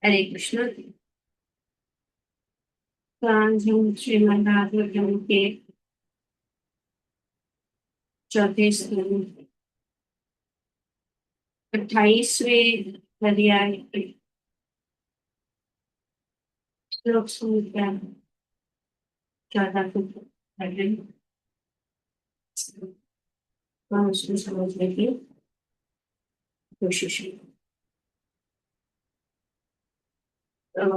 हरे कृष्ण। तो आज हम श्रीमद् भागवतम के चौथे स्कंद 28वें अध्याय के श्लोक संख्या 14 को पढ़ रहे हैं। तो उसको समझने की कोशिश करें। तो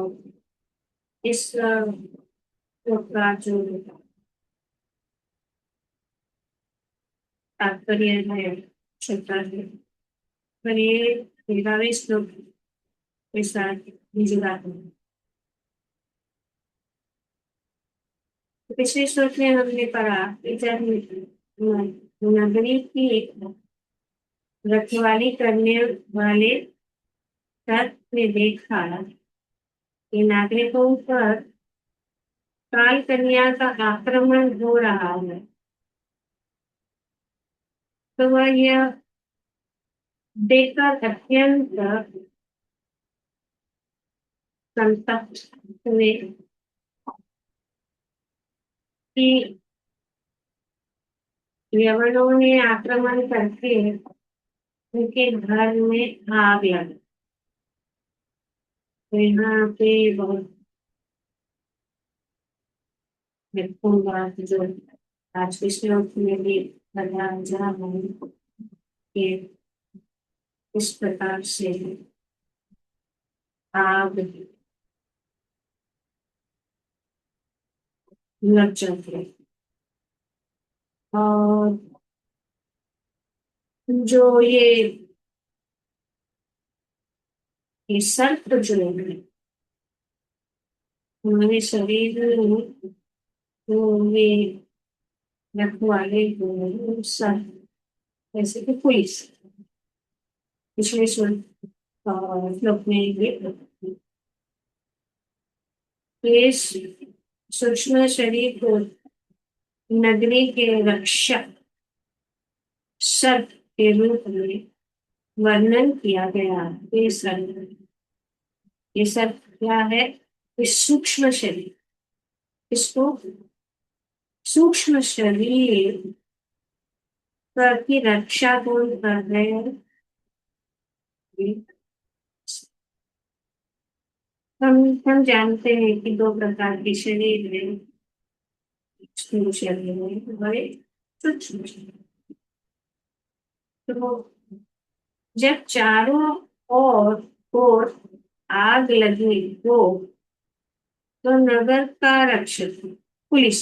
इस श्लोक का जो तात्पर्य है छोटा है, पर ये 13वें श्लोक के साथ जुड़ा है। तो पिछले श्लोक में हमने पढ़ा कि जब नगरी की रखवाली करने वाले दत्त ने देखा कि नागरिकों पर काल कन्या का आक्रमण हो रहा है, तो वह यह देखकर अत्यंत संतप्त हुए कि यवनों ने आक्रमण करके उनके घर में आग लगा। तो यहाँ पे बहुत महत्वपूर्ण बात जो आज के श्लोक में भी बताया जा रहा है कि इस प्रकार से आग लग जाती है। और जो ये सर्प जो है हमारे शरीर में, तो ये रखवाले को सर्प, जैसे कि पुलिस पिछले श्लोक में ये सूक्ष्म शरीर को नगरी के रक्षक सर्प के रूप में वर्णन किया गया है। ये सर्प क्या है? इस सूक्ष्म शरीर, इसको सूक्ष्म शरीर की रक्षा कौन कर रहे हैं? हम जानते हैं कि दो प्रकार के शरीर है, स्थूल शरीर है और एक सूक्ष्म शरीर। तो जब चारों ओर आग लगी तो नगर का रक्षक पुलिस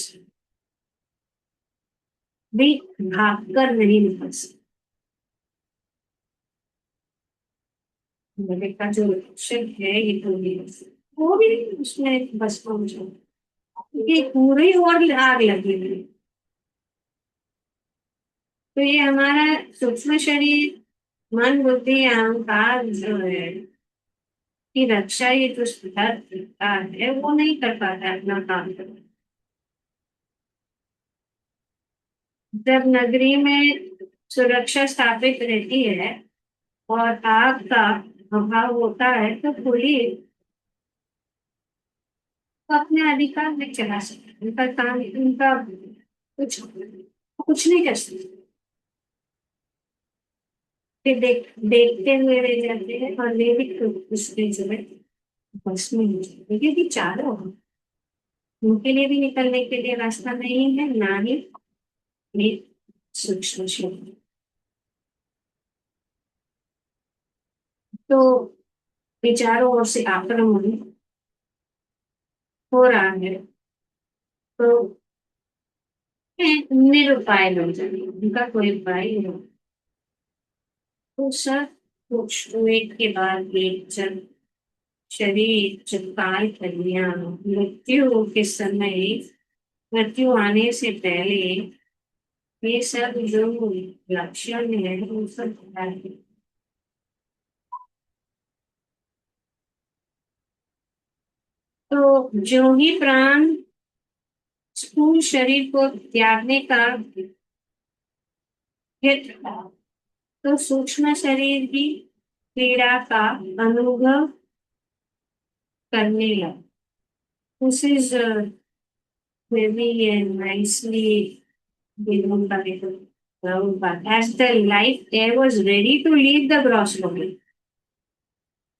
भी भागकर नहीं निकल सकती। नगर का जो रक्षक है ये पुलिस, वो भी उसमें बस पहुंचा क्योंकि पूरी ओर आग लगी हुई। तो ये हमारा सूक्ष्म शरीर, मन बुद्धि अहंकार जो है की रक्षा, ये जो सरकार है वो नहीं कर पाता अपना काम। जब नगरी में सुरक्षा स्थापित रहती है और आग का अभाव होता है तो पुलिस को अपने अधिकार में चला सकती है। उनका काम, उनका कुछ नहीं कर सकते। फिर देखते हुए रह जाते हैं और वे भी उसके जो है बस में हो जाते हैं, क्योंकि चारों उनके लिए भी निकलने के लिए रास्ता नहीं है, ना ही ये सूक्ष्म शरीर। तो विचारों ओर से आक्रमण हो रहा है, तो निरुपाय बन जाएंगे, उनका कोई उपाय नहीं। तो सब कुछ एक के बाद एक, जब शरीर, जब काल कन्या मृत्यु आने से पहले ये सब जो लक्षण है वो सब है। तो जो ही प्राण स्थूल शरीर को त्यागने का हित था, तो सूक्ष्म शरीर की पीड़ा का अनुभव करने लगा। This is very nicely given by the Prabhupada. As the life air was ready to leave the gross body,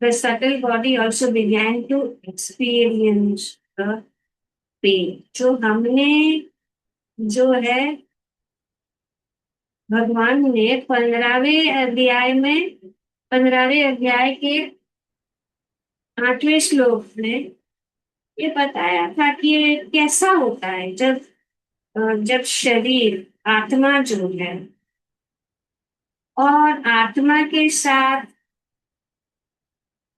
the subtle body also began to experience the pain. जो हमने जो है भगवान ने 15वें अध्याय के 8वें श्लोक में ये बताया था कि ये कैसा होता है जब शरीर आत्मा जो है और आत्मा के साथ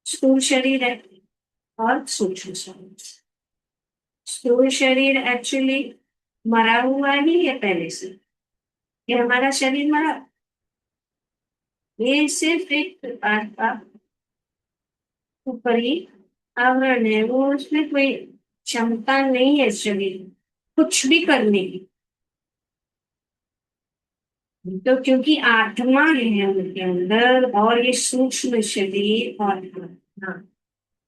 स्थूल शरीर है और सूक्ष्म शरीर। स्थूल शरीर एक्चुअली मरा हुआ ही है पहले से। ये हमारा शरीर मरा, ये सिर्फ एक प्रकार का ऊपरी आवरण है, वो उसमें कोई क्षमता नहीं है शरीर कुछ भी करने की। तो क्योंकि आत्मा है उनके अंदर और ये सूक्ष्म शरीर और आत्मा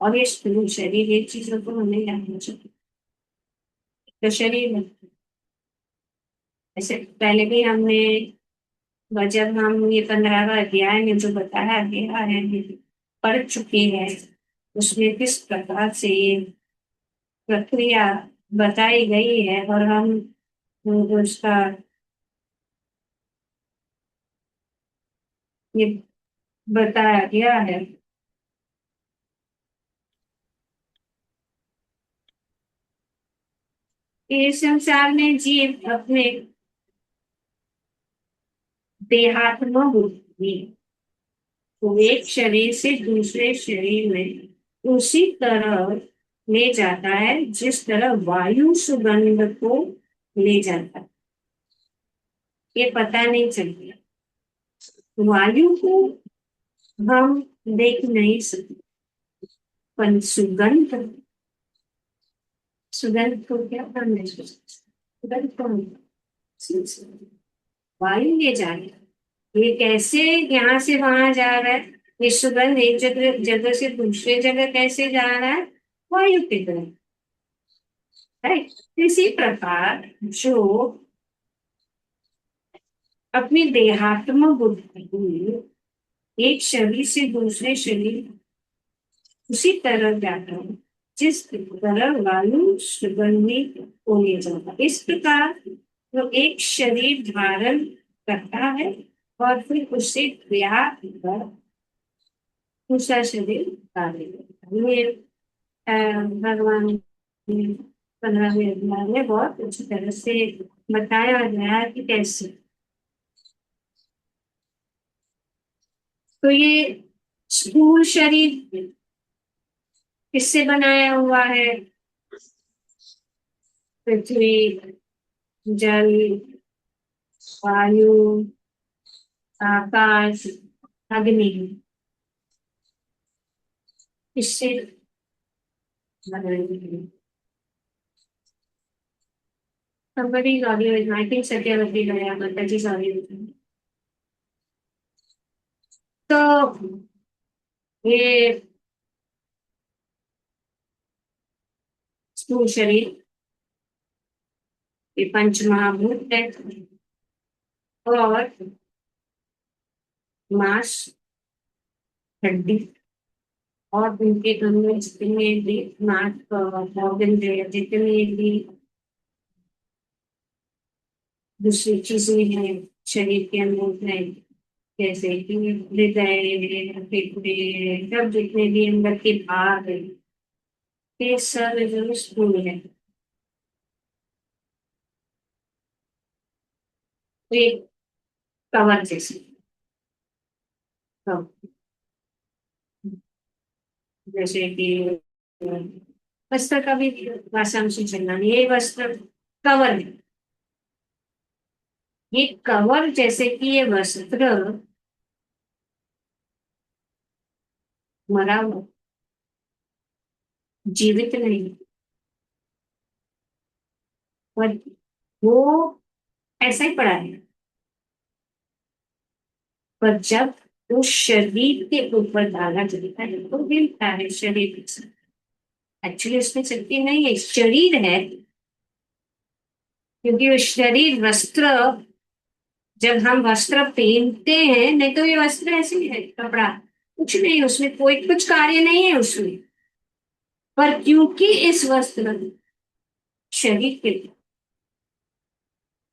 और ये स्थूल शरीर, ये चीजों को हमें जानना चाहिए। तो शरीर ऐसे पहले भी हमने जब हम ये 15वां अध्याय में जो बताया गया है पढ़ चुके हैं, उसमें किस प्रकार से ये प्रक्रिया बताई गई है और हम उसका ये बताया गया है। इस संसार में जीव अपने देहात्म बुद्धि को एक शरीर से दूसरे शरीर में उसी तरह ले जाता है जिस तरह वायु सुगंध को ले जाता है। ये पता नहीं चलता, वायु को हम देख नहीं सकते, पर सुगंध को क्या हम नहीं सकते। सुगंध को हम सुन सकते। वायु ये जा रहा है, ये कैसे यहाँ से वहां जा रहा है, ये सुगंध एक जगह जगह से दूसरे जगह कैसे जा रहा है, वायु की तरह। राइट, इसी प्रकार जो अपनी देहात्म बुद्धि एक शरीर से दूसरे शरीर उसी तरह जाता है जिस तरह वायु सुगंधी को ले जाता। इस प्रकार वो एक शरीर धारण करता है और फिर उससे क्रिया कर दूसरा शरीर धारण करता है। ये भगवान ने 15वें अध्याय में बहुत अच्छी तरह से बताया गया है कि कैसे। तो ये स्थूल शरीर किससे बनाया हुआ है? पृथ्वी, जल, वायु, आकाश, अग्नि, इससे बनाया गया है। Somebody is audio is, I think Satyawati गया, माता जी सॉरी। तो ये स्थूल शरीर, ये पंच महाभूत है और मांस, हड्डी और उनके अंदर जितने भी नाक ऑर्गन है, जितने भी दूसरी चीजें हैं शरीर के अंदर है, जैसे कि हृदय, फेफड़े, सब जितने भी अंदर के भाग है, ये सब जो स्थूल है। तो एक कवर जैसे, तो जैसे कि वस्त्र का भी भाषा में चलना, ये वस्त्र कवर है। ये कवर जैसे कि ये वस्त्र मरा हुआ, जीवित नहीं, पर वो ऐसा ही पड़ा है। पर जब उस शरीर के ऊपर डाला जाता है तो हिलता है शरीर के साथ। एक्चुअली उसमें शक्ति नहीं है, शरीर है। क्योंकि वो शरीर वस्त्र, जब हम वस्त्र पहनते हैं, नहीं तो ये वस्त्र ऐसे ही है, कपड़ा, कुछ नहीं उसमें, कोई कुछ कार्य नहीं है उसमें। पर क्योंकि इस वस्त्र, शरीर के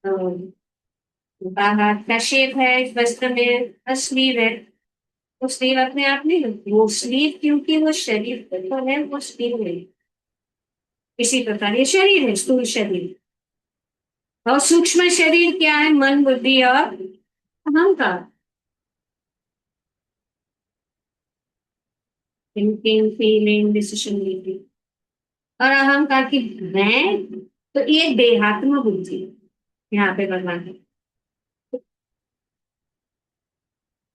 अ, बाहर का शेप है, इस वस्त्र में स्लीव है, वो स्लीव अपने आप नहीं होती, वो स्लीव क्योंकि वो शरीर पर है, वो स्लीव है। इसी प्रकार ये शरीर है, स्थूल शरीर। और सूक्ष्म शरीर क्या है? मन, बुद्धि और अहंकार। Thinking, feeling, decision making. और अहंकार की मैं, तो ये देहात्म बुद्धि यहाँ पे भगवान है।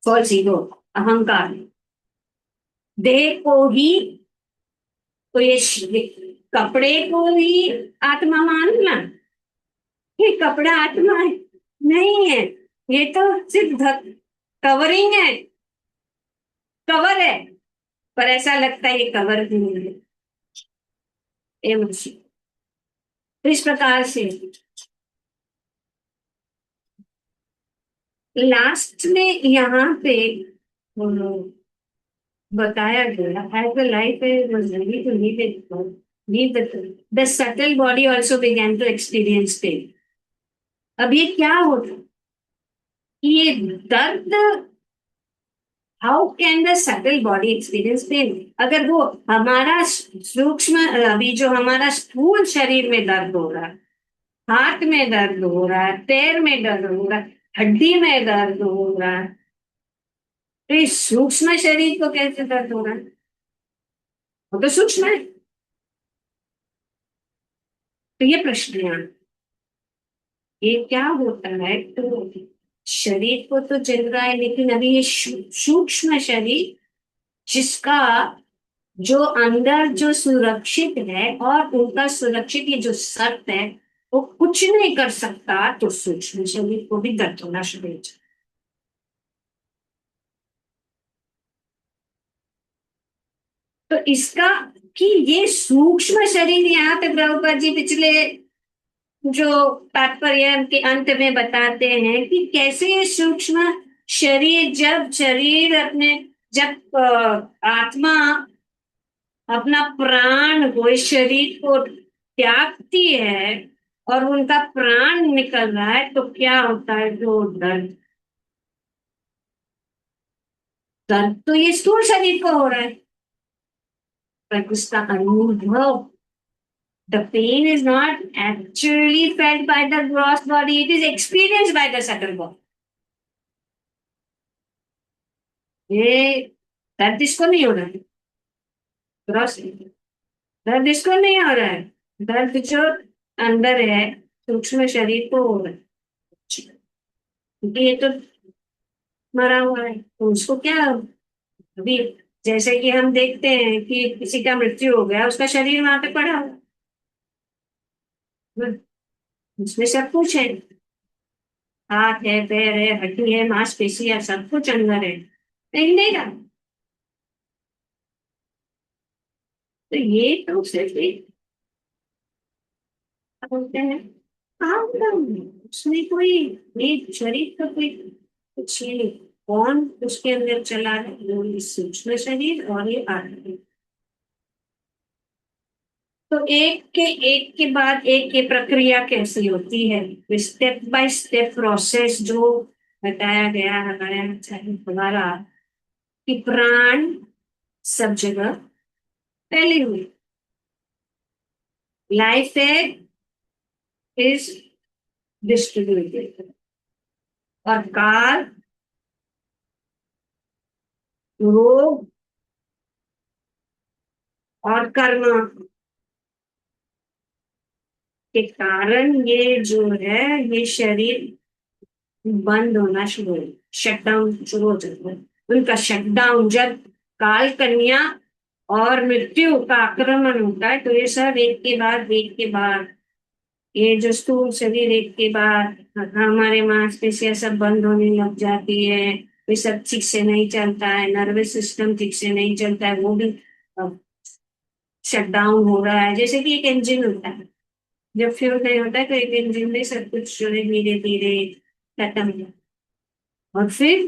फॉल्स ईगो, अहंकार, देह को ही, तो ये कपड़े को ही आत्मा मानना, ये कपड़ा आत्मा है? नहीं है, ये तो सिर्फ कवरिंग है, कवर है। पर ऐसा लगता है ये कवर भी नहीं है, ये मुझे, तो इस प्रकार से लास्ट में यहाँ पे बताया गया, as the life was ready to leave it, leave the subtle body also began to experience pain. अब ये क्या होता कि ये दर्द, how can the subtle body experience pen? अगर वो हमारा सूक्ष्म, अभी जो हमारा स्थूल शरीर में दर्द हो रहा है, हाथ में दर्द हो रहा है, पैर में दर्द हो रहा है, हड्डी में दर्द हो रहा है, तो इस सूक्ष्म शरीर को कैसे दर्द हो रहा है? वो तो सूक्ष्म है। तो ये प्रश्न है, ये क्या होता है? तो शरीर को तो जल रहा है, लेकिन अभी ये सूक्ष्म शरीर, जिसका जो अंदर जो सुरक्षित है, और उनका सुरक्षित ये जो सत्य है, वो कुछ नहीं कर सकता, तो सूक्ष्म शरीर को भी दर्द होना शुरू हो जाए। तो इसका, कि ये सूक्ष्म शरीर, यहाँ तक प्रभुपाद जी पिछले जो तात्पर्य के अंत में बताते हैं कि कैसे ये सूक्ष्म शरीर, जब शरीर अपने, जब आत्मा अपना प्राण को, इस शरीर को त्यागती है और उनका प्राण निकल रहा है, तो क्या होता है? जो दर्द, दर्द तो ये स्थूल शरीर को हो रहा है, पर उसका अनुभव, the pain is not actually felt by the gross body, it is experienced by the subtle body. ये दर्द इसको नहीं हो रहा है, ग्रॉस दर्द इसको नहीं हो रहा है, दर्द जो अंदर है, सूक्ष्म शरीर को हो रहा है, क्योंकि ये तो मरा हुआ है, तो उसको क्या अभी, जैसे कि हम देखते हैं कि किसी का मृत्यु हो गया, उसका शरीर वहां पे पड़ा हुआ है, उसमें सब कुछ है, हाथ है, पैर है, हड्डी है, मांसपेशी है, सब कुछ अंदर है, लेकिन नहीं रहा। तो ये तो सिर्फ एक, क्या बोलते हैं, आंदन, उसमें कोई एक शरीर का कोई कुछ नहीं, कौन उसके अंदर चला है? वो ये सूक्ष्म शरीर और ये आत्मा। तो एक के बाद एक की प्रक्रिया कैसी होती है, स्टेप बाय स्टेप प्रोसेस जो बताया गया हमारे आचार्य द्वारा, कि प्राण सब जगह फैले हुए, लाइफ इज डिस्ट्रीब्यूटेड, और काल, रोग और कर्म के कारण ये जो है, ये शरीर बंद होना शुरू हो, शटडाउन शुरू हो जाता है। उनका शटडाउन जब काल, कन्या और मृत्यु का आक्रमण होता है, तो ये सब एक के बाद एक के बाद, ये जो स्थूल शरीर एक के बाद, हमारे मांसपेशियां सब बंद होने लग जाती है, ये सब ठीक से नहीं चलता है, नर्वस सिस्टम ठीक से नहीं चलता है, वो भी शट डाउन हो रहा है, जैसे कि एक इंजन होता है, जब फ्यूल नहीं होता है तो एक इंजन में सब कुछ जो है धीरे धीरे खत्म हो, और फिर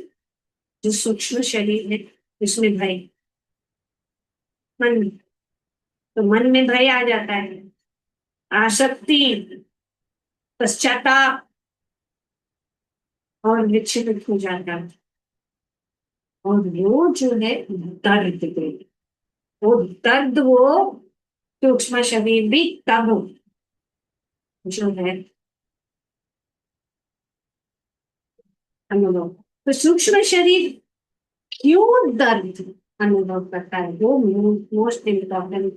जो सूक्ष्म शरीर है उसमें भय, मन, तो मन में भय आ जाता है, आसक्ति, पश्चाताप, और विचलित हो जाता है, और वो जो है दर्द दे, वो दर्द, वो सूक्ष्म शरीर भी तब जो है अनुभव, तो सूक्ष्म शरीर क्यों दर्द अनुभव करता है, वो मोस्ट इम्पोर्टेंट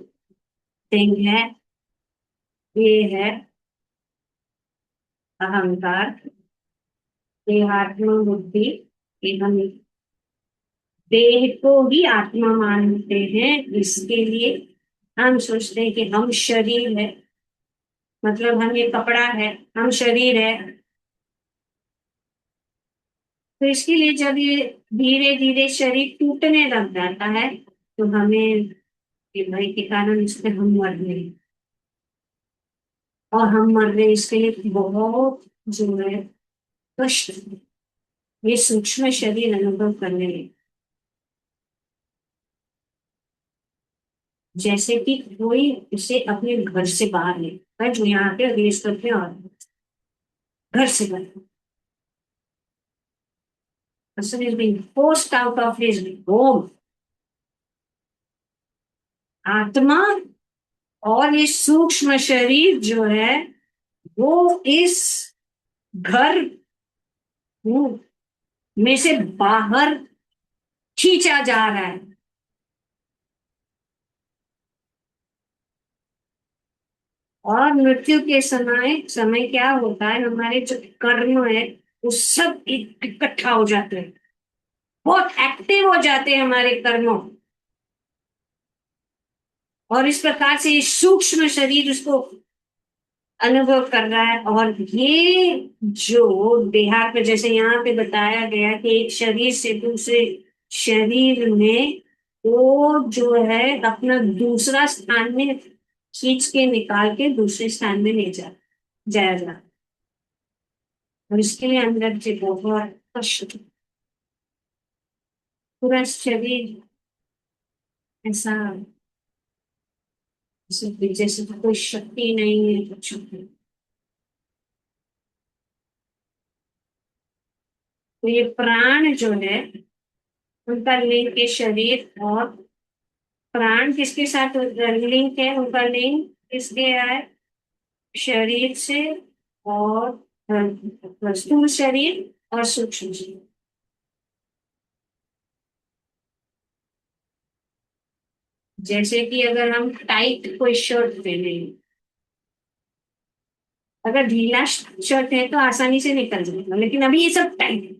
थिंग है, ये है अहंकार, देहात्म बुद्धि, कि हम देह को ही आत्मा मानते हैं, इसके लिए हम सोचते हैं कि हम शरीर है, मतलब हम ये कपड़ा है, हम शरीर है, तो इसके लिए जब ये धीरे धीरे शरीर टूटने लग जाता है तो हमें ये भय के कारण इससे हम मर गए, और हम मर गए इसके लिए बहुत जो है कष्ट, ये सूक्ष्म शरीर अनुभव करने लगे, जैसे कि कोई इसे अपने घर से बाहर ले जो यहाँ पे अगले स्तर पे, और घर से बाहर, person is being forced out of his home, आत्मा और ये सूक्ष्म शरीर जो है वो इस घर में से बाहर खींचा जा रहा है, और मृत्यु के समय समय क्या होता है, हमारे जो कर्म है वो सब इकट्ठा हो जाते हैं, बहुत एक्टिव हो जाते हैं हमारे कर्मों, और इस प्रकार से ये सूक्ष्म शरीर उसको अनुभव कर रहा है, और ये जो देहात में जैसे यहाँ पे बताया गया कि एक शरीर से दूसरे शरीर में वो जो है अपना दूसरा स्थान में खींच के निकाल के दूसरे स्थान में ले जाएगा, और इसके लिए अंदर से बहुत कष्ट, पूरा शरीर ऐसा जैसे कि कोई शक्ति नहीं है कुछ नहीं। तो ये प्राण जो है उनका लिंक के शरीर, और प्राण किसके साथ लिंक है, उनका लिंक किसके है, शरीर से, और स्थूल शरीर और सूक्ष्म शरीर, जैसे कि अगर हम टाइट कोई शर्ट पहने, अगर ढीला शर्ट है तो आसानी से निकल जाएगा, लेकिन अभी ये सब टाइट है,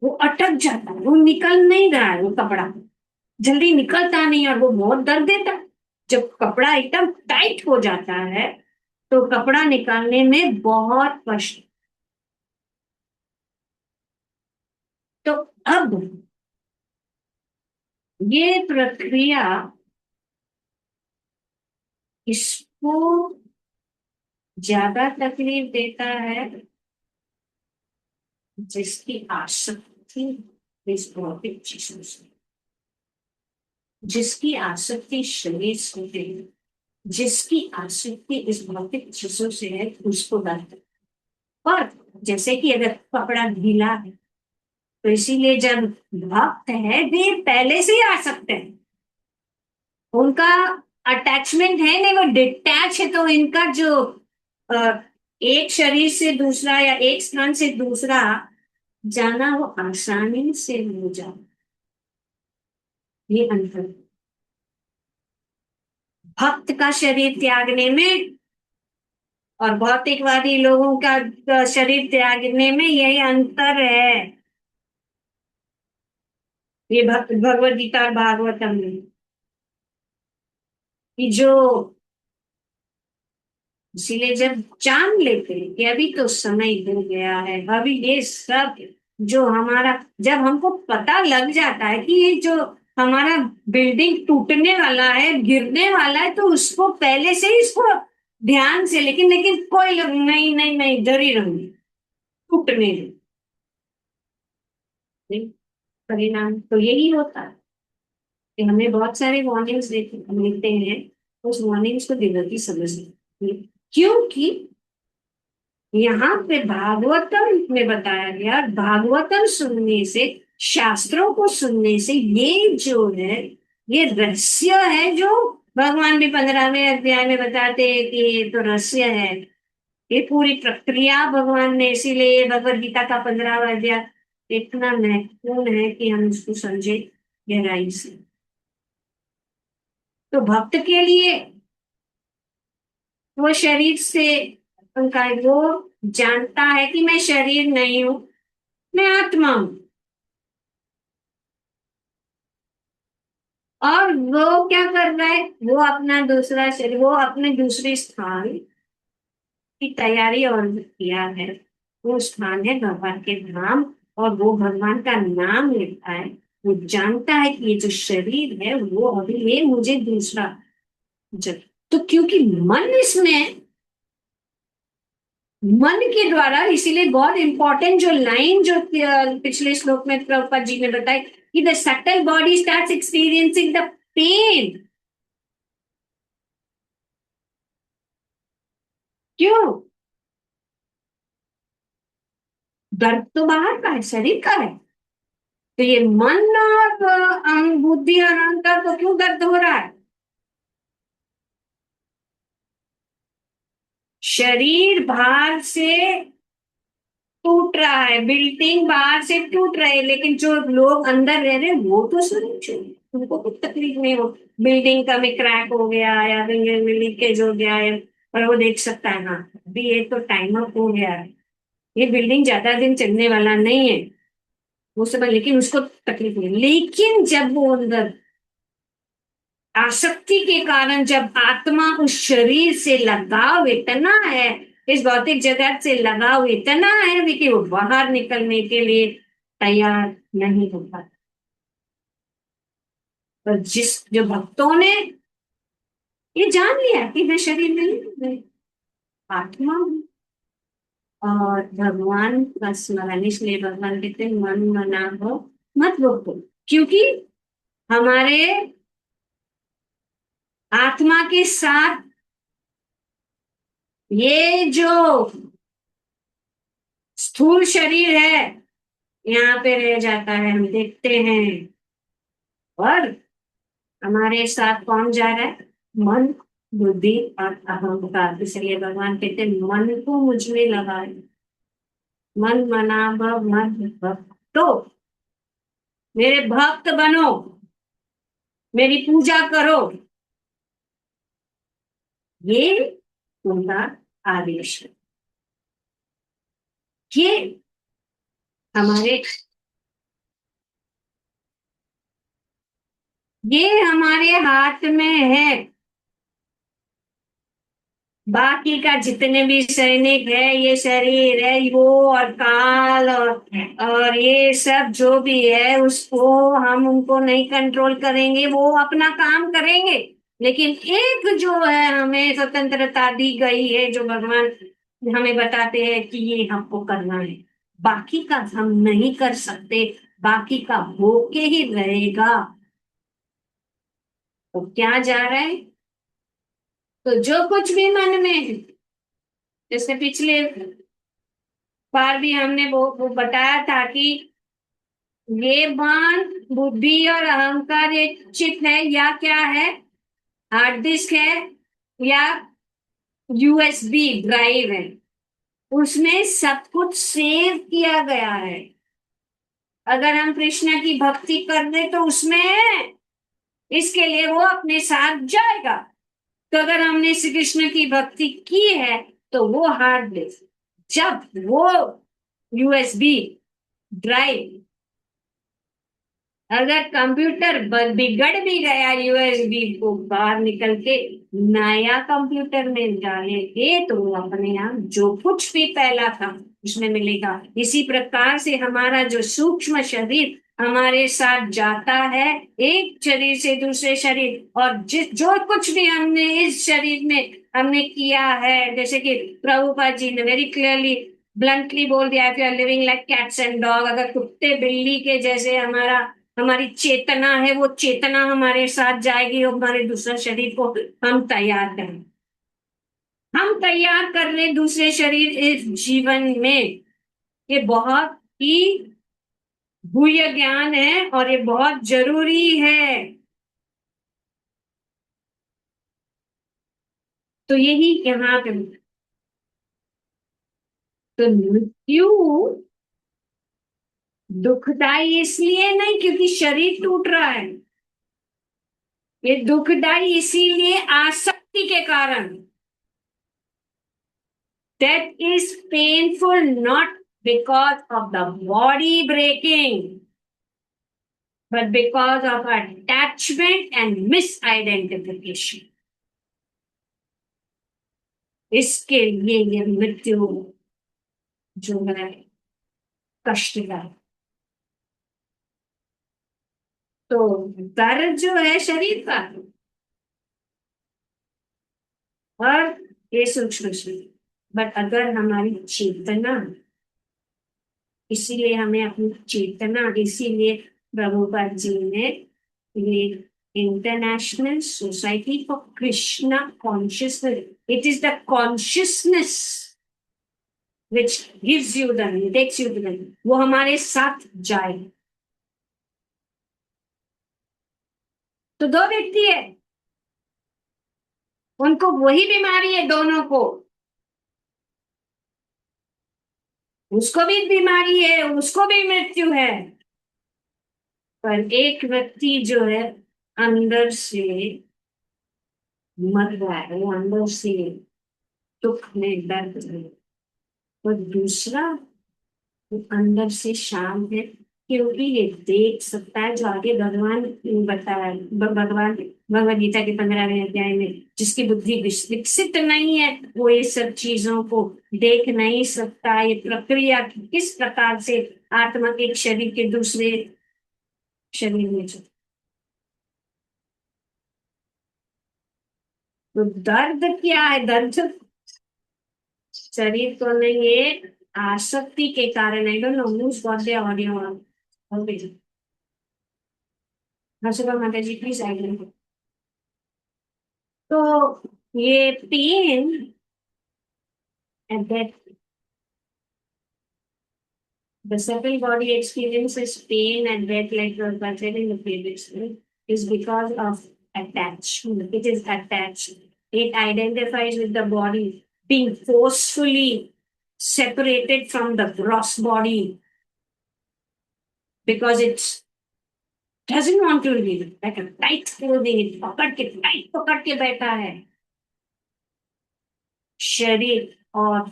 वो अटक जाता है, वो निकल नहीं रहा है, वो कपड़ा जल्दी निकलता नहीं, और वो बहुत दर्द देता है, जब कपड़ा एकदम टाइट हो जाता है तो कपड़ा निकालने में बहुत कष्ट, तो अब ये प्रक्रिया इसको ज्यादा तकलीफ देता है जिसकी आसक्ति इस भौतिक चीजों से, जिसकी आसक्ति शरीर से है, जिसकी आसक्ति इस भौतिक चीजों से है, उसको दर्द है। और जैसे कि अगर कपड़ा ढीला है तो इसीलिए जब भक्त है वे पहले से ही आ सकते हैं, उनका अटैचमेंट है नहीं, वो डिटैच है, तो इनका जो अ, एक शरीर से दूसरा या एक स्थान से दूसरा जाना वो आसानी से हो जाए, ये अंतर भक्त का शरीर त्यागने में और भौतिकवादी लोगों का शरीर त्यागने में यही अंतर है, ये भगवद गीता और भागवतम में, कि जो, इसीलिए जब जान लेते हैं कि अभी तो समय हो गया है, अभी ये सब जो हमारा, जब हमको पता लग जाता है कि ये जो हमारा बिल्डिंग टूटने वाला है, गिरने वाला है, तो उसको पहले से ही इसको ध्यान से, लेकिन लेकिन कोई लोग नहीं नहीं नहीं, डर ही रहूंगी, टूटने दो। नहीं, परिणाम तो यही होता है कि हमें बहुत सारे वार्निंग्स देते मिलते हैं, उस वार्निंग्स को दिलों की समझ नहीं, क्योंकि यहाँ पे भागवतम में बताया गया, भागवतम सुनने से, शास्त्रों को सुनने से, ये जो है, ये रहस्य है जो भगवान भी 15वें अध्याय में बताते हैं कि ये तो रहस्य है। ये पूरी प्रक्रिया भगवान ने, इसीलिए भगवत गीता का 15वां अध्याय इतना महत्वपूर्ण है कि हम उसको समझे गहराई से। तो भक्त के लिए वो शरीर से, उनका वो जानता है कि मैं शरीर नहीं हूं, मैं आत्मा हूं, और वो क्या कर रहा है, वो अपना दूसरा शरीर, वो अपने दूसरे स्थान की तैयारी और किया है। वो स्थान है भगवान के धाम, और वो भगवान का नाम लेता है। वो जानता है कि ये जो शरीर है वो अभी ये मुझे दूसरा जब, तो क्योंकि मन इसमें, मन के द्वारा, इसीलिए बहुत इंपॉर्टेंट जो लाइन जो पिछले श्लोक में प्रभुपाद जी ने बताई कि the subtle body starts experiencing the pain. क्यों? दर्द तो बाहर का है, शरीर का है। तो ये मन और बुद्धि और अहंकार को क्यों दर्द हो रहा है? शरीर बाहर से टूट रहा है, बिल्डिंग बाहर से टूट रहे, लेकिन जो लोग अंदर रह रहे हैं वो तो सुन चाहिए, उनको कुछ तकलीफ नहीं हो। बिल्डिंग का में क्रैक हो गया या फिर लीकेज हो गया है, और वो देख सकता है हाँ अभी ये तो टाइम अप हो गया है, ये बिल्डिंग ज्यादा दिन चलने वाला नहीं है, वो सब, लेकिन उसको तकलीफ नहीं। लेकिन जब वो अंदर आसक्ति के कारण, जब आत्मा उस शरीर से लगाव इतना है, इस भौतिक जगत से लगाव इतना है कि वो बाहर निकलने के लिए तैयार नहीं हो पाता। पर जिस जो भक्तों ने ये जान लिया कि मैं शरीर नहीं हूं, मैं आत्मा हूं, और भगवान का स्मरण, इसलिए भगवान कहते हैं मन मना हो मत भूलो, क्योंकि हमारे आत्मा के साथ ये जो स्थूल शरीर है यहाँ पे रह जाता है, हम देखते हैं, और हमारे साथ कौन जा रहा है? मन, बुद्धि और अहंकार। इसलिए भगवान कहते हैं मन को मुझ में लगाए, मन मना भव मत भक्तो, मेरे भक्त बनो, मेरी पूजा करो, ये उनका आदेश है। ये हमारे ये हमारे हाथ में है। बाकी का जितने भी सैनिक है, ये शरीर है वो, और काल और ये सब जो भी है, उसको हम उनको नहीं कंट्रोल करेंगे, वो अपना काम करेंगे। लेकिन एक जो है हमें स्वतंत्रता दी गई है, जो भगवान हमें बताते हैं कि ये हमको करना है, बाकी का हम नहीं कर सकते, बाकी का होके ही रहेगा। तो क्या जा रहा है? तो जो कुछ भी मन में है, जैसे पिछले बार भी हमने वो बताया था कि ये मन, बुद्धि और अहंकार एक चिप है या क्या है, हार्ड डिस्क है या यूएसबी ड्राइव है, उसमें सब कुछ सेव किया गया है। अगर हम कृष्ण की भक्ति कर रहे तो उसमें है, इसके लिए वो अपने साथ जाएगा। तो अगर हमने श्री कृष्ण की भक्ति की है तो वो हार्ड डिस्क, जब वो यूएसबी ड्राइव, अगर कंप्यूटर बिगड़ भी गया, यूएसबी को बाहर निकल के नया कंप्यूटर में डालेंगे तो वो अपने आप जो कुछ भी पहला था उसमें मिलेगा। इसी प्रकार से हमारा जो सूक्ष्म शरीर हमारे साथ जाता है, एक शरीर से दूसरे शरीर, और जिस जो कुछ भी हमने इस शरीर में हमने किया है, जैसे कि प्रभुपाद जी ने वेरी क्लियरली ब्लंटली बोल दिया, if you are living like cats and dog, अगर कुत्ते बिल्ली के जैसे हमारी चेतना है, वो चेतना हमारे साथ जाएगी और हमारे दूसरा शरीर को हम तैयार करें। हम तैयार कर रहे दूसरे शरीर इस जीवन में, ये बहुत ही गुह्य ज्ञान है और ये बहुत जरूरी है। तो यही यहाँ पे तो मृत्यु दुखदाई इसलिए नहीं क्योंकि शरीर टूट रहा है, ये दुखदाई इसीलिए आसक्ति के कारण। Death is painful not because of the body breaking, but because of attachment and misidentification. इसके लिए ये मृत्यु जो है कष्टदायक। तो दर्द जो है शरीर का, और ये सूक्ष्म शरीर, बट अगर हमारी चेतना, इसीलिए हमें अपनी चेतना, इसीलिए प्रभुपाद जी ने ये international society for Krishna consciousness, it is the consciousness which gives you the, takes you the, वो हमारे साथ जाए। तो दो व्यक्ति है, उनको वही बीमारी है दोनों को, उसको भी बीमारी है, उसको भी मृत्यु है, पर एक व्यक्ति जो है अंदर से मर रहा है, वो अंदर से दुख में दर्द है, और दूसरा वो अंदर से शांत है, क्योंकि ये देख सकता है जो आगे भगवान बताया, भगवान भगवद गीता के 15वें अध्याय में, जिसकी बुद्धि विकसित नहीं है वो ये सब चीजों को देख नहीं सकता। ये प्रक्रिया किस प्रकार से आत्मा एक शरीर के दूसरे शरीर में चलती। तो दर्द क्या है? दर्द शरीर को नहीं, ये आसक्ति के कारण। I don't know whose got the audio on. Harshada माता जी प्लीज आई। तो ये pain at that, the subtle body experiences pain and death like was mentioned in the previous slide, is because of attachment. It is attached. It identifies with the body being forcefully separated from the gross body because it doesn't want to live, like a tight clothing, it पकड़ के tight पकड़ के बैठा है शरीर, और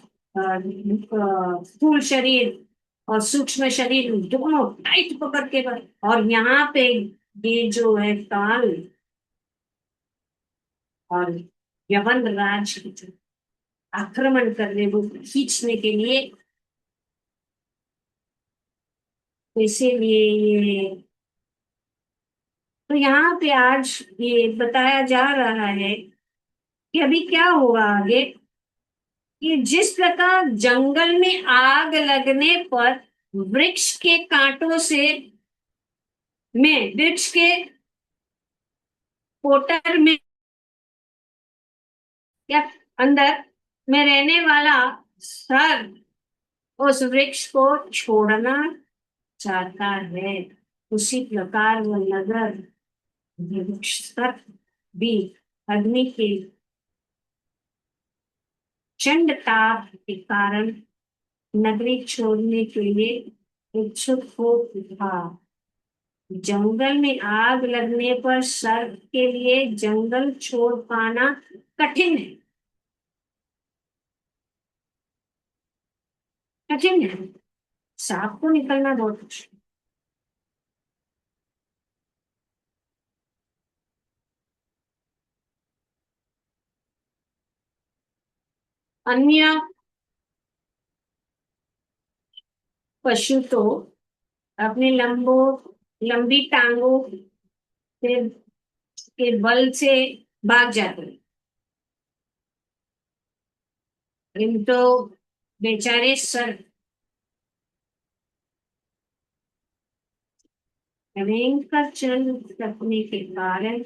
स्थूल शरीर और सूक्ष्म शरीर दोनों टाइट पकड़ के और यहाँ पे ये जो है काल और यवन राज आक्रमण करने, वो खींचने के लिए, तो इसीलिए ये, तो यहाँ पे आज ये बताया जा रहा है कि अभी क्या होगा आगे, कि जिस प्रकार जंगल में आग लगने पर वृक्ष के कांटों से, में वृक्ष के पोटर में या अंदर में रहने वाला सर्प उस वृक्ष को छोड़ना चाहता है, उसी प्रकार वह नगर वृक्ष सर्प भी अग्नि के चंडता के कारण नगरी छोड़ने के लिए इच्छुक हो था। जंगल में आग लगने पर सर्प के लिए जंगल छोड़ पाना कठिन है, कठिन है। सांप को निकलना बहुत मुश्किल। अन्य पशु तो अपने लंबी टांगों के बल से भाग जाते हैं। इन तो बेचारे सर रेंग कर चल सकने के कारण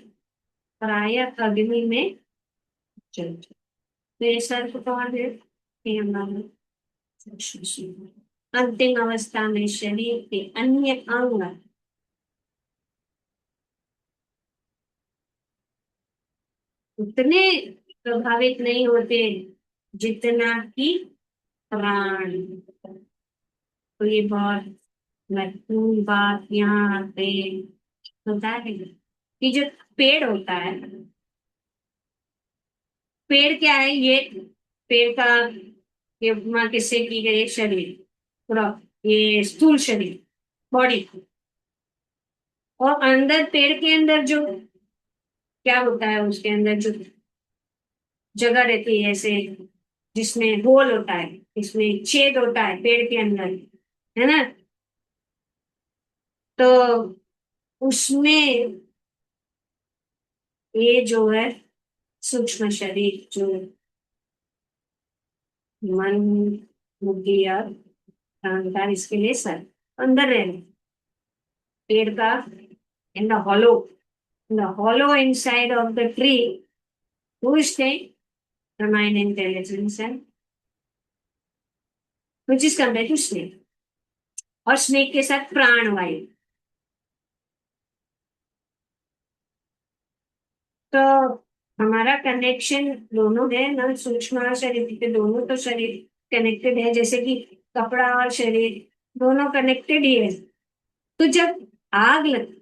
प्रायः अग्नि में चलते। तो ये सर को कौन है? ये हमारा सूक्ष्म शरीर। अंतिम अवस्था में शरीर के अन्य अंग उतने प्रभावित नहीं होते जितना कि प्राण। तो ये बहुत महत्वपूर्ण बात यहाँ पे होता है कि जो पेड़ होता है, पेड़ क्या है ये? पेड़ का ये उपमा किससे की गई है? शरीर पूरा, ये स्थूल शरीर, बॉडी। और अंदर पेड़ के अंदर जो क्या होता है, उसके अंदर जो जगह रहती है ऐसे, जिसमें होल होता है, इसमें छेद होता है पेड़ के अंदर, है ना? तो उसमें ये जो है सूक्ष्म शरीर, जो मन, बुद्धि और अहंकार, इसके लिए सर अंदर रहने पेड़ का, in the hollow, in the hollow inside of the tree, who stay? The mind, intelligence, and which is compared to snake. और स्नेक के साथ प्राणवायु। तो हमारा कनेक्शन दोनों है ना, सूक्ष्म और शरीर के दोनों तो शरीर कनेक्टेड है, जैसे कि कपड़ा और शरीर दोनों कनेक्टेड ही है। तो जब आग लग,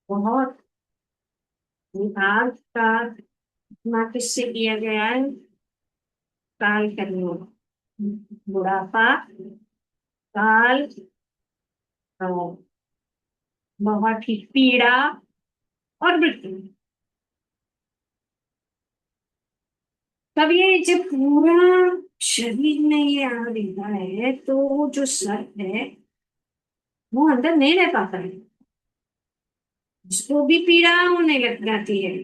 बहुत, आग का इस्तेमाल किससे किया गया है? काल कर्म, बुढ़ापा, काल, और बहुत ही पीड़ा और मृत्यु। तब ये जब पूरा शरीर में ये आ रहा है, तो वो जो सर है वो अंदर नहीं रह पाता है, उसको भी पीड़ा होने लग जाती है।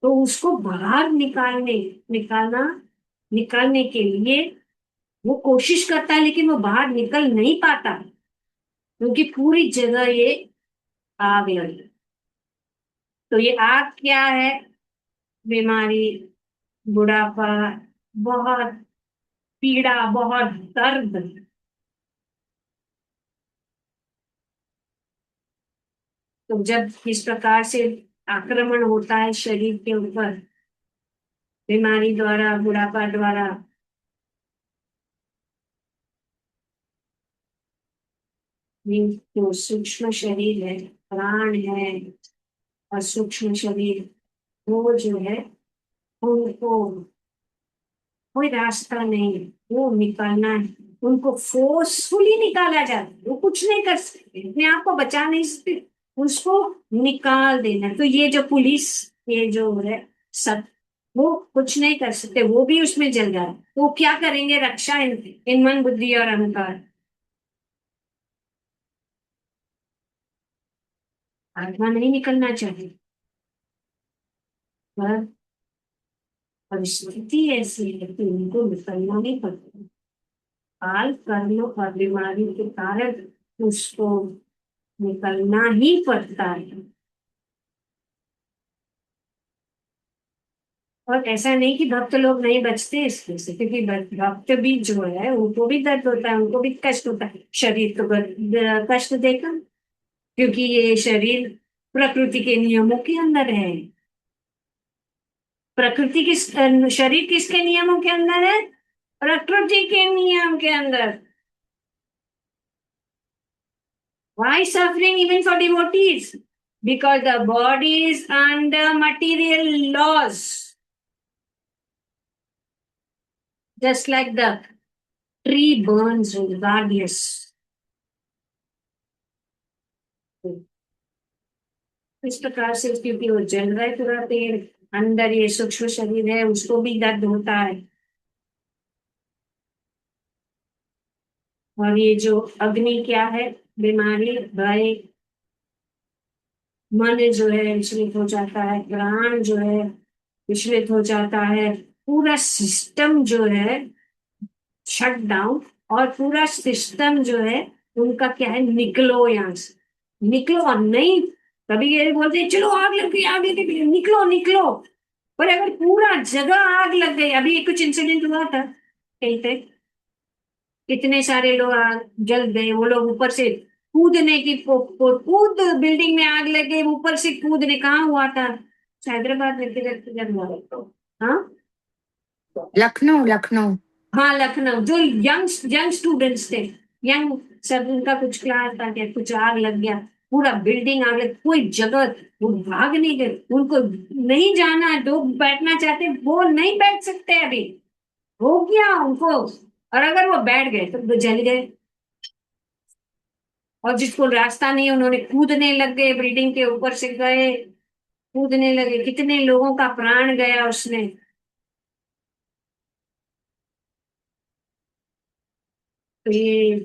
तो उसको बाहर निकालना निकालने के लिए वो कोशिश करता है, लेकिन वो बाहर निकल नहीं पाता, क्योंकि पूरी जगह ये आग लगी। तो ये आग क्या है? बीमारी, बुढ़ापा, बहुत पीड़ा, बहुत दर्द। तो जब इस प्रकार से आक्रमण होता है शरीर के ऊपर, बीमारी द्वारा, बुढ़ापा द्वारा, ये जो सूक्ष्म शरीर है, प्राण है और सूक्ष्म शरीर, वो जो है उनको कोई रास्ता नहीं, वो निकालना है। उनको फोर्सफुली निकाला जाता है, वो कुछ नहीं कर सकते, अपने आप को बचा नहीं सकते, उसको निकाल देना। तो ये जो पुलिस, ये जो है सब, वो कुछ नहीं कर सकते, वो भी उसमें जल जाए। तो वो क्या करेंगे? रक्षा इन मन, बुद्धि और अहंकार। आत्मा नहीं निकलना चाहिए, पर परिस्थिति ऐसी है कि उनको निकलना नहीं पड़ता। काल कर्म और बीमारी के कारण उसको निकलना ही पड़ता है। और ऐसा नहीं कि भक्त लोग नहीं बचते इसमें से, क्योंकि भक्त भी जो है उनको भी दर्द होता है, उनको भी कष्ट होता है, शरीर तो कष्ट देगा, क्योंकि ये शरीर प्रकृति के नियमों के अंदर है। प्रकृति किस शरीर किसके नियमों के अंदर है? प्रकृति के नियम के अंदर। Why suffering even for devotees? Because the body is under material laws. Just like the tree burns regardless. इस प्रकार से क्योंकि वो जल रहा है पूरा पेड़, अंदर ये सूक्ष्म शरीर है, उसको भी दर्द होता है। और ये जो अग्नि क्या है, बीमारी, भय, मन जो है विचलित हो जाता है, प्राण जो है विचलित हो जाता है, पूरा सिस्टम जो है शट डाउन। और पूरा सिस्टम जो है उनका क्या है, निकलो यहाँ से, निकलो। और नहीं, कभी ये बोलते हैं, चलो आग लग गई, आग लग गई, निकलो निकलो। पर अगर पूरा जगह आग लग गई, अभी एक कुछ इंसिडेंट हुआ था कहीं पे, कितने सारे लोग आग जल गए, वो लोग ऊपर से कूदने की कूद, बिल्डिंग में आग लग गई, ऊपर से कूदने, कहाँ हुआ था, हैदराबाद में किधर हुआ था? हाँ, लखनऊ लखनऊ। हाँ लखनऊ, जो यंग यंग स्टूडेंट्स थे, यंग, सब उनका कुछ क्लास था क्या, कुछ आग लग गया, पूरा बिल्डिंग आग लग, कोई जगह, वो भाग नहीं गए, उनको नहीं जाना है, जो बैठना चाहते वो नहीं बैठ सकते अभी, हो गया उनको। और अगर वो बैठ गए तो वो जल गए। और जिसको रास्ता नहीं, उन्होंने कूदने लग गए, बिल्डिंग के ऊपर से गए, कूदने लगे, कितने लोगों का प्राण गया उसमें। तो ये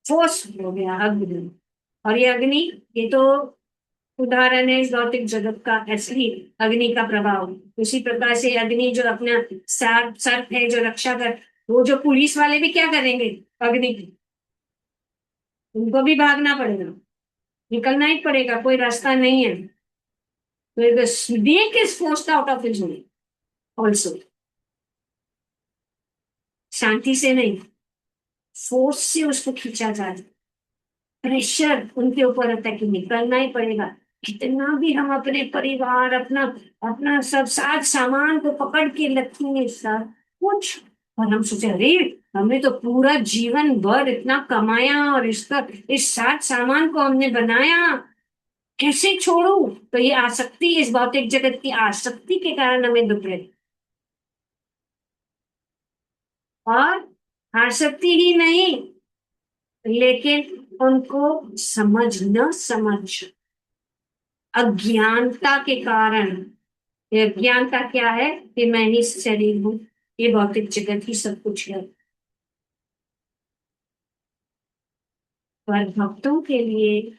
फोर्स हो गया अग्नि। और ये अग्नि, ये तो उदाहरण है इस भौतिक जगत का असली अग्नि का प्रभाव। उसी प्रकार से अग्नि जो अपना सर सर है जो रक्षा कर, वो जो पुलिस वाले भी क्या करेंगे अग्नि की, उनको भी भागना पड़ेगा, निकलना ही पड़ेगा, कोई रास्ता नहीं है। तो the snake is forced out of his hole also, शांति से नहीं, फोर्स से उसको खींचा जा रहा है, प्रेशर उनके ऊपर रहता है कि निकलना ही पड़ेगा। कितना भी हम अपने परिवार, अपना अपना सब साथ सामान को पकड़ के रखेंगे सब कुछ, और हम सोचे अरे हमने तो पूरा जीवन भर इतना कमाया और इसका इस साथ सामान को हमने बनाया, कैसे छोड़ू। तो ये आसक्ति, इस भौतिक जगत की आसक्ति के कारण हमें दुख है। और आसक्ति ही नहीं, लेकिन उनको समझ न समझ, अज्ञानता के कारण, ये अज्ञानता क्या है कि मैं ही शरीर हूँ, ये भौतिक जगत ही सब कुछ है। पर भक्तों के लिए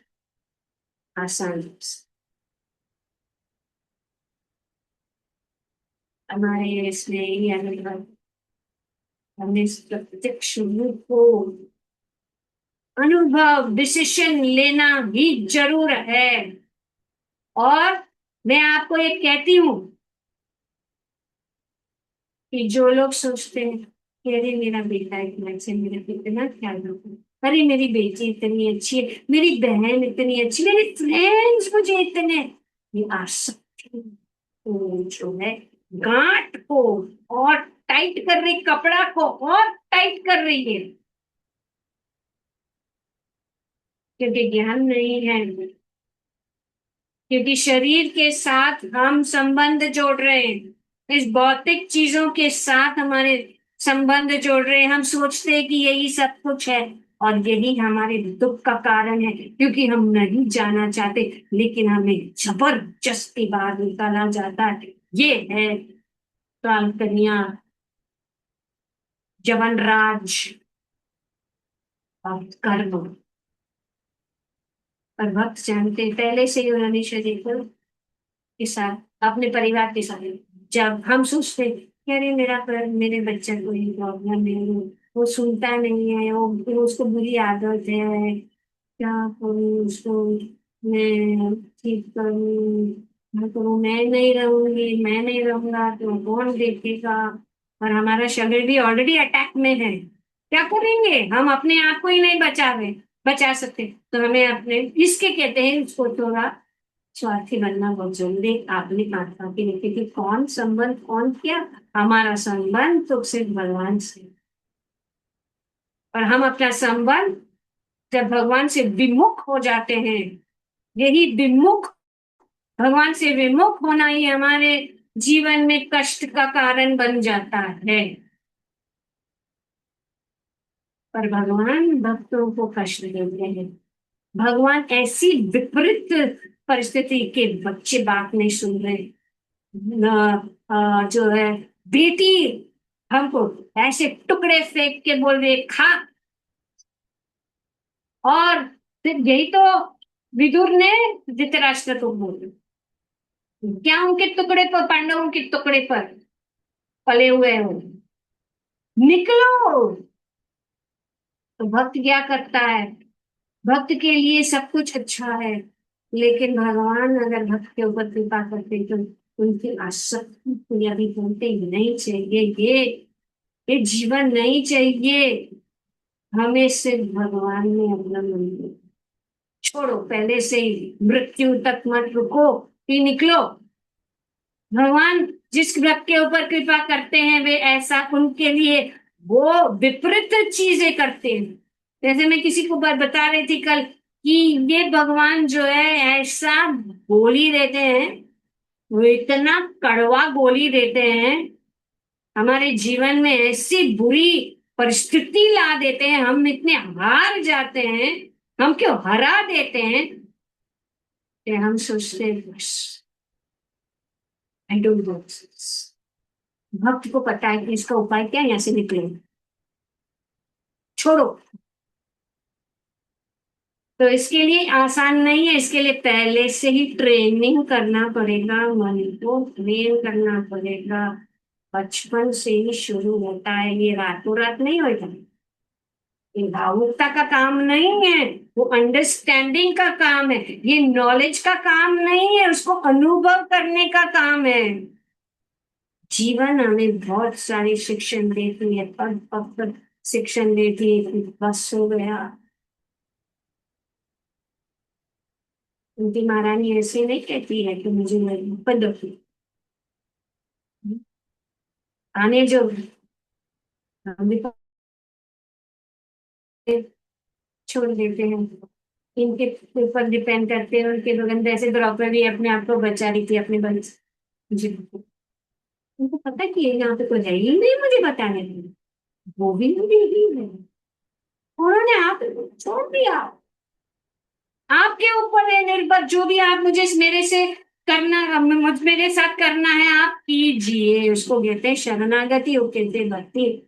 आसान है। हमारे इसमें ये अनुभव, हमने इस प्रत्यक्ष रूप को अनुभव, डिसीजन लेना ही जरूर है। और मैं आपको एक कहती हूँ कि जो लोग सोचते हैं कि अरे मेरा बेटा इतना अच्छा, मेरा कितना ख्याल रखो, अरे मेरी बेटी इतनी अच्छी है, मेरी बहन इतनी अच्छी, मेरे फ्रेंड्स मुझे इतने, ये आसक्ति को जो है, गांठ को और टाइट कर रही, कपड़ा को और टाइट कर रही है, क्योंकि ज्ञान नहीं है, क्योंकि शरीर के साथ हम संबंध जोड़ रहे हैं, इस भौतिक चीजों के साथ हमारे संबंध जोड़ रहे हैं, हम सोचते हैं कि यही सब कुछ है, और यही हमारे दुख का कारण है, क्योंकि हम नहीं जाना चाहते, लेकिन हमें जबरदस्ती बाहर निकाला जाता है। ये है काल कन्या, जवन राज और कर्म। और भक्त जानते हैं, पहले से ही उन्होंने शरीर को के साथ, अपने परिवार के साथ, जब हम सोचते हैं कि अरे मेरे बच्चे को ये प्रॉब्लम है, वो सुनता नहीं है, वो उसको बुरी आदत है, क्या करूँ उसको, मैं ठीक करूँ, मैं करूँ, मैं नहीं रहूंगी, मैं नहीं रहूंगा तो कौन देखेगा। और हमारा शरीर भी ऑलरेडी अटैक में है, क्या करेंगे, हम अपने आप को ही नहीं बचा सकते, तो हमें अपने, इसके कहते हैं इसको थोड़ा स्वार्थी बनना बहुत जरूरी है। आपने कहा कि नहीं, क्योंकि कौन संबंध कौन किया, हमारा संबंध तो सिर्फ भगवान से। और हम अपना संबंध जब भगवान से विमुख हो जाते हैं, यही विमुख, भगवान से विमुख होना ही हमारे जीवन में कष्ट का कारण बन जाता है। पर भगवान भक्तों को कष्ट देते हैं, भगवान ऐसी विपरीत परिस्थिति के बच्चे बात नहीं सुन रहे, जो है बेटी हमको ऐसे टुकड़े फेंक के बोल रहे खा, और फिर यही तो विदुर ने धृतराष्ट्र को बोला, क्या उनके टुकड़े पर, पांडवों के टुकड़े पर पले हुए हो, निकलो। तो भक्त क्या करता है, भक्त के लिए सब कुछ अच्छा है, लेकिन भगवान अगर भक्त के ऊपर कृपा करते तो उनकी आसक्ति को यदि बोलते नहीं चाहिए, ये जीवन नहीं चाहिए, हमें सिर्फ भगवान में अपना मन दो। छोड़ो, पहले से ही मृत्यु तक मत रुको कि निकलो। भगवान जिस भक्त के ऊपर कृपा करते हैं वे ऐसा उनके लिए वो विपरीत चीजें करते हैं। जैसे मैं किसी को बता रही थी कल कि ये भगवान जो है ऐसा गोली देते हैं, वो इतना कड़वा गोली देते हैं, हमारे जीवन में ऐसी बुरी परिस्थिति ला देते हैं, हम इतने हार जाते हैं, हम क्यों हरा देते हैं कि हम सोचते हैं बस आई डोंट नो। भक्त को पता है कि इसका उपाय क्या है, यहाँ से निकले, छोड़ो। तो इसके लिए आसान नहीं है, इसके लिए पहले से ही ट्रेनिंग करना पड़ेगा, मन को ट्रेन करना पड़ेगा। बचपन से ही शुरू होता है, ये रातों रात नहीं होता। ये भावुकता का काम नहीं है, वो अंडरस्टैंडिंग का काम है, ये नॉलेज का काम नहीं है, उसको अनुभव करने का काम है। जीवन हमें बहुत सारी शिक्षण देती है, पद पद पर शिक्षण देती है कि बस हो गया। उनकी महारानी ऐसे नहीं कहती है कि मुझे पद आने जो, हम भी छोड़ देते हैं, इनके ऊपर डिपेंड करते हैं, उनके बगन ऐसे द्रौपदी अपने आप को बचा रही थी अपने बल से। जी, उनको पता कि ये यहाँ पे कोई है ही नहीं मुझे बताने के लिए, वो भी मुझे ही है, उन्होंने आप छोड़ दिया। आपके ऊपर है निर्भर, जो भी आप मुझे मेरे से करना, मुझ मेरे साथ करना है आप कीजिए, उसको कहते हैं शरणागति, वो कहते हैं भक्ति।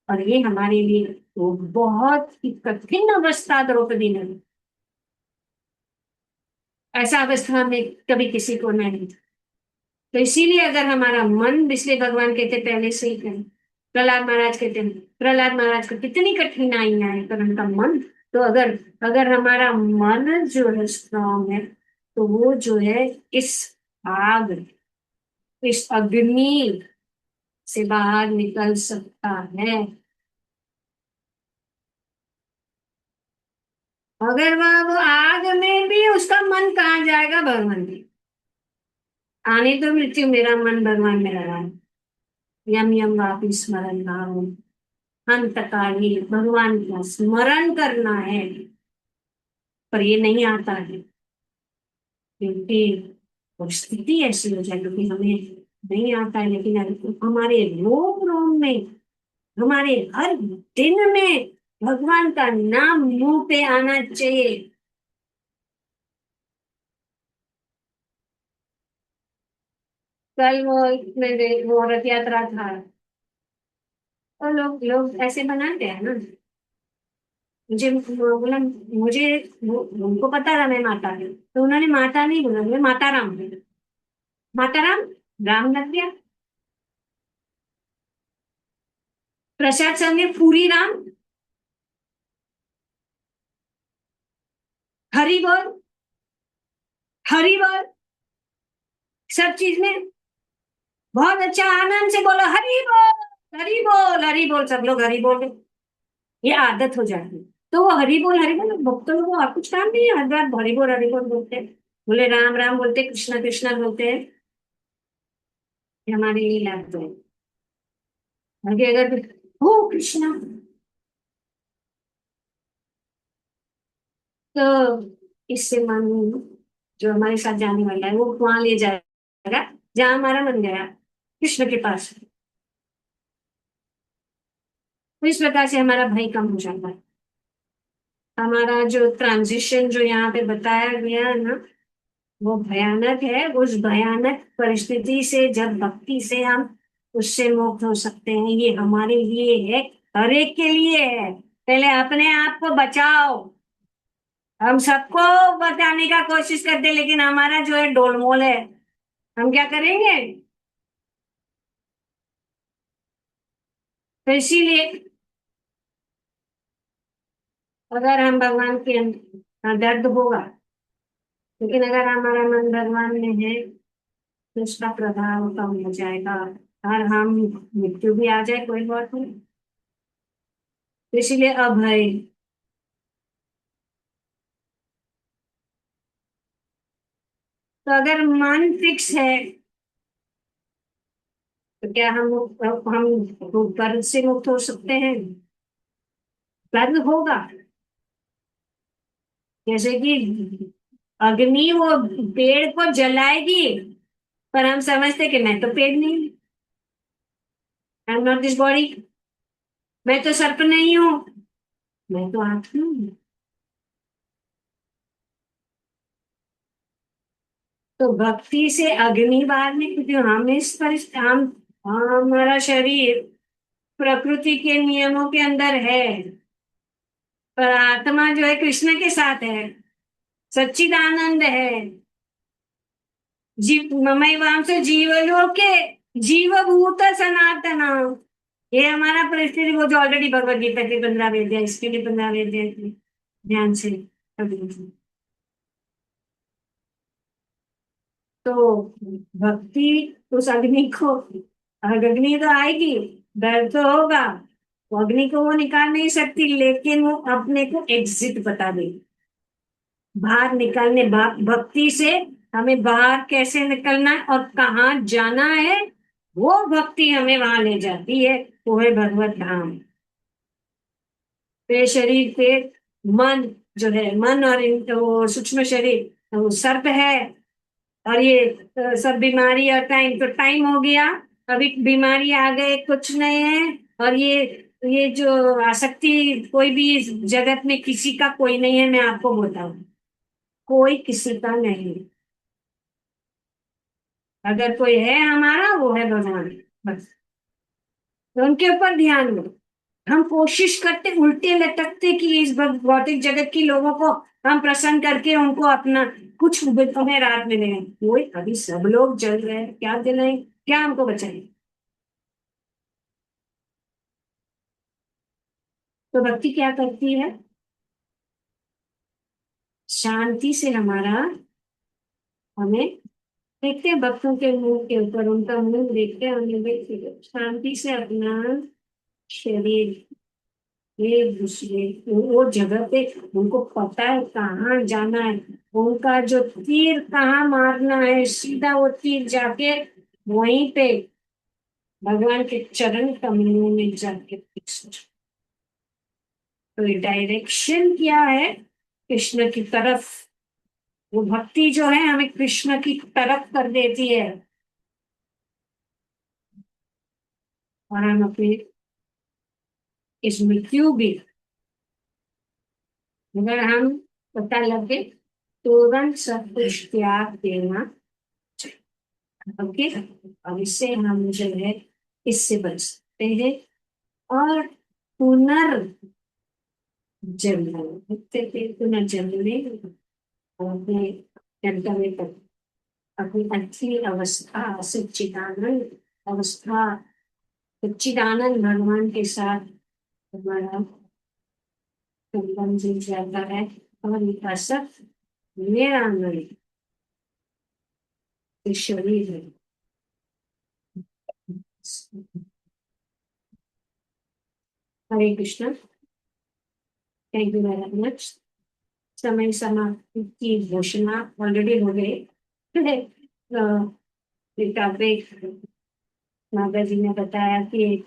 और ये हमारे लिए तो बहुत ही कठिन अवस्था द्रौपदी ने, ऐसा अवस्था में कभी किसी को नहीं। तो इसीलिए अगर हमारा मन, इसलिए भगवान कहते पहले से ही करें। प्रहलाद महाराज कहते हैं, प्रहलाद महाराज को कितनी कठिनाइयां है पर उनका मन, तो अगर अगर हमारा मन जो है स्ट्रांग है, तो वो जो है इस आग, इस अग्नि से बाहर निकल सकता है। अगर वह वो आग में भी उसका मन कहाँ जाएगा, भगवान में। आने तो मृत्यु, मेरा मन भगवान में लगा है। यम यम वापि स्मरण भाव, अंत काले भगवान का स्मरण करना है। पर ये नहीं आता है क्योंकि परिस्थिति ऐसी हो जाए, क्योंकि हमें नहीं आता है, लेकिन हमारे रोम रोम में, हमारे हर दिन में भगवान का नाम मुंह पे आना चाहिए। कल वो रथ यात्रा था, तो लोग लोग ऐसे बनाते हैं ना, मुझे बोला, मुझे उनको पता था मैं माता हूँ, तो उन्होंने माता नहीं बोला, मैं माता राम बोला। माता राम, राम लग गया। प्रसाद संगे पूरी राम, हरि बोल, हरि बोल, सब चीज में बहुत अच्छा आनंद से बोलो हरि बोल, हरि बोल, हरि बोल, सब लोग हरि बोल, ये आदत हो जाती है। तो वो हरि बोल भक्तों को और कुछ काम नहीं है, हर बार हरि बोल बोलते हैं, बोले राम राम बोलते, कृष्णा कृष्णा बोलते हैं। ये हमारे लिए लाभ तो है। आगे अगर हो कृष्णा, तो इससे मन जो हमारे साथ जाने वाला है वो वहां ले जाएगा जहां हमारा मन गया, कृष्ण के पास। तो इस प्रकार से हमारा भय कम हो जाता है। हमारा जो ट्रांजिशन जो यहाँ पे बताया गया है ना, वो भयानक है। उस भयानक परिस्थिति से, जब भक्ति से हम उससे मुक्त हो सकते हैं, ये हमारे लिए है, हर एक के लिए है। पहले अपने आप को बचाओ, हम सबको बताने का कोशिश करते, लेकिन हमारा जो है डोलमोल है। हम क्या करेंगे? तो इसीलिए अगर हम भगवान के हाँ, दर्द होगा, लेकिन अगर हमारा मन भगवान में है तो उसका प्रभाव कम हो जाएगा। और हम मृत्यु भी आ जाए कोई बात नहीं। तो इसीलिए अभय। तो अगर मन फिक्स है तो क्या हम कर्ज से मुक्त हो सकते हैं? कर्ज होगा। जैसे कि अग्नि वो पेड़ को जलाएगी, पर हम समझते कि मैं तो पेड़ नहीं, I am not this body, मैं तो सर्प नहीं हूँ, मैं तो आत्मा हूँ। तो भक्ति से अग्नि बाहर नहीं, क्योंकि हम इस परिस्थिति हम हमारा शरीर प्रकृति के नियमों के अंदर है, पर आत्मा जो है कृष्ण के साथ है, सच्चिदानंद है। जीव ममई वांश जीवलोके जीवभूत सनातन। ये हमारा परिस्थिति, वो जो ऑलरेडी भगवत गीता के 15 अध्याय, इसके लिए 15 अध्याय की ध्यान से पढ़िए। तो भक्ति उस अग्नि को, अग्नि तो आएगी, डर तो होगा, वो अग्नि को वो निकाल नहीं सकती, लेकिन वो अपने को एग्जिट बता देगी, बाहर निकलने। भक्ति से हमें बाहर कैसे निकलना है और कहाँ जाना है, वो भक्ति हमें वहां ले जाती है। वो है भगवत धाम। पे शरीर पे मन जो है, मन और वो सूक्ष्म शरीर वो सर्प है। और ये सब बीमारी और टाइम, तो टाइम हो गया, अभी बीमारी आ गए, कुछ नहीं है। और ये जो आसक्ति, कोई भी इस जगत में किसी का कोई नहीं है, मैं आपको बताऊं, कोई किसी का नहीं। अगर कोई है हमारा, वो है भगवान, बस। तो उनके ऊपर ध्यान दो। हम कोशिश करते, उल्टे लटकते कि इस भौतिक जगत के लोगों को हम प्रसन्न करके उनको अपना कुछ उन्हें राहत मिले। कोई, अभी सब लोग जल रहे हैं, क्या दिलाएं, क्या हमको बचाएं? तो भक्ति क्या करती है? शांति से हमारा, हमें देखते हैं भक्तों के मुंह के ऊपर, उनका मुंह देखते हैं, हमें देखते हैं, शांति से अपना शरीर, एक दूसरे वो जगह पे उनको पता है कहाँ जाना है, उनका जो तीर कहाँ मारना है, सीधा वो तीर जाके वहीं पे भगवान के चरण कमलों में जाके fix हो। तो ये डायरेक्शन क्या है? कृष्ण की तरफ। वो भक्ति जो है हमें कृष्ण की तरफ कर देती है, और हम अपनी इस मृत्यु भी, अगर हम पता लगे, तुरंत सब कुछ त्याग देना। ओके। और इससे हम जो है इससे बच सकते हैं। और पुनर्जन्म, पुनर्जन्म में अपने गंतव्य तक, अपनी अच्छी अवस्था, सच्चिदानंद अवस्था, सच्चिदानंद भगवान के साथ हमारा संबंध जुड़ जाता है। और ये सब मेरा नहीं, ये शरीर है। Hare Krishna. Thank you very much. समय समाप्ति की घोषणा ऑलरेडी हो गई। तो माता जी ने बताया कि एक